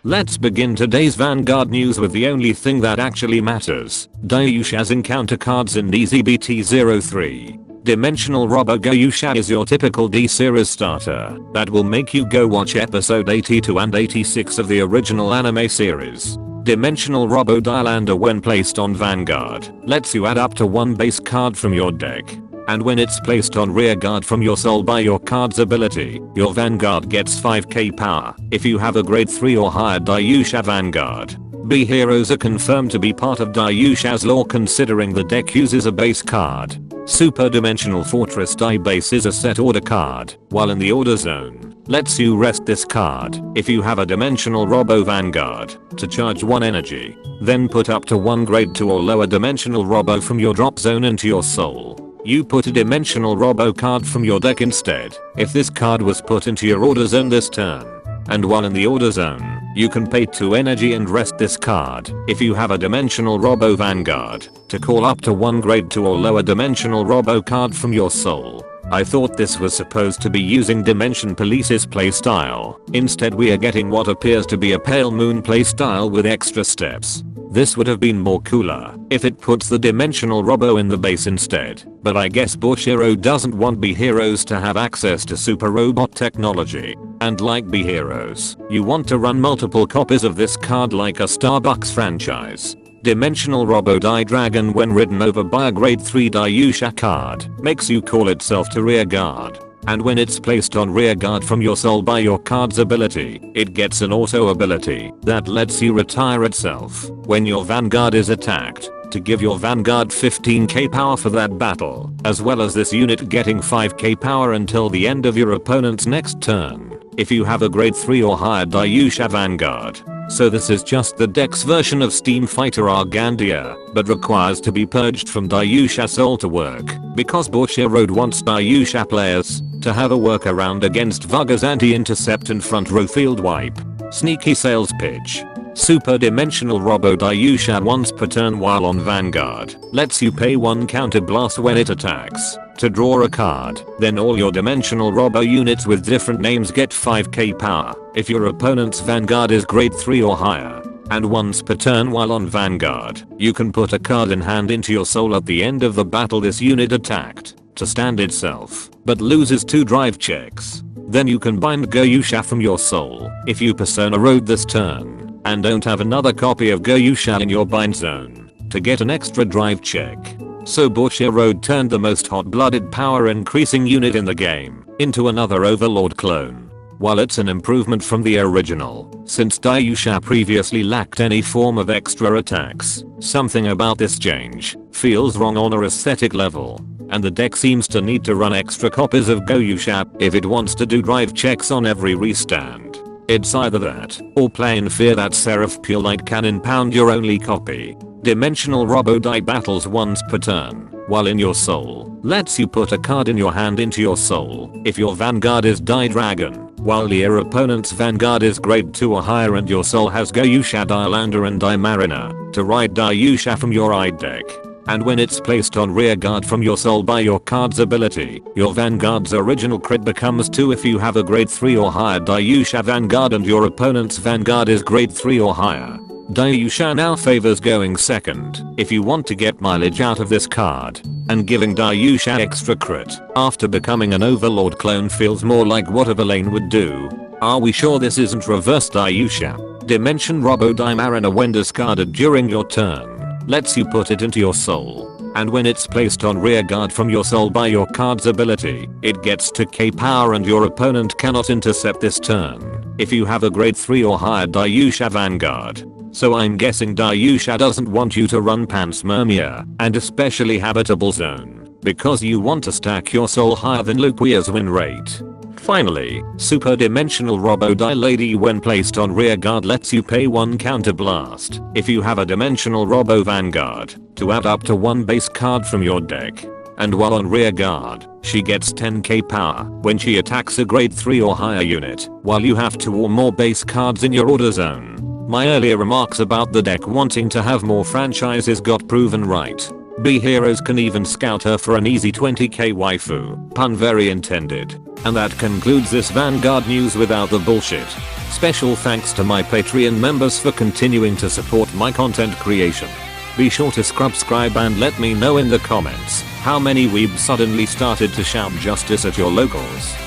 Let's begin today's Vanguard news with the only thing that actually matters. Daiyusha's encounter cards in DZBT03. Dimensional Robo Daiyusha is your typical D-series starter that will make you go watch episode 82 and 86 of the original anime series. Dimensional Robo Daiylander, when placed on Vanguard, lets you add up to one base card from your deck. And when it's placed on rearguard from your soul by your card's ability, your Vanguard gets 5k power if you have a grade 3 or higher Daiyusha Vanguard. B heroes are confirmed to be part of Daiyusha's lore considering the deck uses a base card. Super Dimensional Fortress Dai base is a set order card, while in the order zone, lets you rest this card if you have a Dimensional Robo Vanguard to charge 1 energy. Then put up to 1 grade 2 or lower Dimensional Robo from your drop zone into your soul. You put a Dimensional Robo card from your deck instead if this card was put into your order zone this turn. And while in the order zone, you can pay 2 energy and rest this card if you have a Dimensional Robo Vanguard to call up to 1 grade 2 or lower Dimensional Robo card from your soul. I thought this was supposed to be using Dimension Police's playstyle. Instead we are getting what appears to be a Pale Moon playstyle with extra steps. This would have been more cooler if it puts the Dimensional Robo in the base instead, but I guess Bushiro doesn't want B heroes to have access to super robot technology. And like B heroes, you want to run multiple copies of this card like a Starbucks franchise. Dimensional Robo Dai Dragon, when ridden over by a grade 3 Daiyusha card, makes you call itself to rearguard. And when it's placed on rearguard from your soul by your card's ability, it gets an auto ability that lets you retire itself when your Vanguard is attacked to give your Vanguard 15k power for that battle, as well as this unit getting 5k power until the end of your opponent's next turn if you have a grade 3 or higher Daiyusha Vanguard. So this is just the deck's version of Steam Fighter Argandia, but requires to be purged from Daiyusha Soul to work, because Bushiro wants Daiyusha players to have a workaround against Vaga's anti-intercept and front row field wipe. Sneaky sales pitch. Super Dimensional Robo Daiyusha once per turn while on Vanguard lets you pay 1 counter blast when it attacks to draw a card. Then all your Dimensional Robo units with different names get 5k power if your opponent's Vanguard is grade 3 or higher. And once per turn while on Vanguard, you can put a card in hand into your soul at the end of the battle this unit attacked to stand itself, but loses 2 drive checks. Then you can bind Daiyusha from your soul if you Persona Road this turn and don't have another copy of Daiyusha in your bind zone to get an extra drive check. So Bushiro turned the most hot-blooded power increasing unit in the game into another Overlord clone. While it's an improvement from the original, since Daiyusha previously lacked any form of extra attacks, something about this change feels wrong on a aesthetic level. And the deck seems to need to run extra copies of Daiyusha if it wants to do drive checks on every restand. It's either that, or play in fear that Seraph Pure Light can impound your only copy. Dimensional Robo Dai battles once per turn, while in your soul, lets you put a card in your hand into your soul if your Vanguard is Dai Dragon, while your opponent's Vanguard is grade 2 or higher and your soul has Daiyusha Daiylander and Dai Mariner to ride Daiyusha from your eye deck. And when it's placed on rearguard from your soul by your card's ability, your Vanguard's original crit becomes 2 if you have a grade 3 or higher Daiyusha Vanguard and your opponent's Vanguard is grade 3 or higher. Daiyusha now favors going second if you want to get mileage out of this card, and giving Daiyusha extra crit after becoming an Overlord clone feels more like what a villain would do. Are we sure this isn't reverse Daiyusha? Dimension Robo Dai Mariner, when discarded during your turn, lets you put it into your soul, and when it's placed on rearguard from your soul by your card's ability, it gets 2k power and your opponent cannot intercept this turn if you have a grade 3 or higher Daiyusha Vanguard. So I'm guessing Daiyusha doesn't want you to run Panspermia and especially Habitable Zone because you want to stack your soul higher than Luquia's win rate. Finally, Super Dimensional Robo Dai Lady, when placed on rearguard, lets you pay 1 counter blast if you have a Dimensional Robo Vanguard to add up to 1 base card from your deck. And while on rearguard, she gets 10k power when she attacks a grade 3 or higher unit, while you have 2 or more base cards in your order zone. My earlier remarks about the deck wanting to have more franchises got proven right. B heroes can even scout her for an easy 20k waifu, pun very intended. And that concludes this Vanguard news without the bullshit. Special thanks to my Patreon members for continuing to support my content creation. Be sure to subscribe and let me know in the comments how many weebs suddenly started to shout justice at your locals.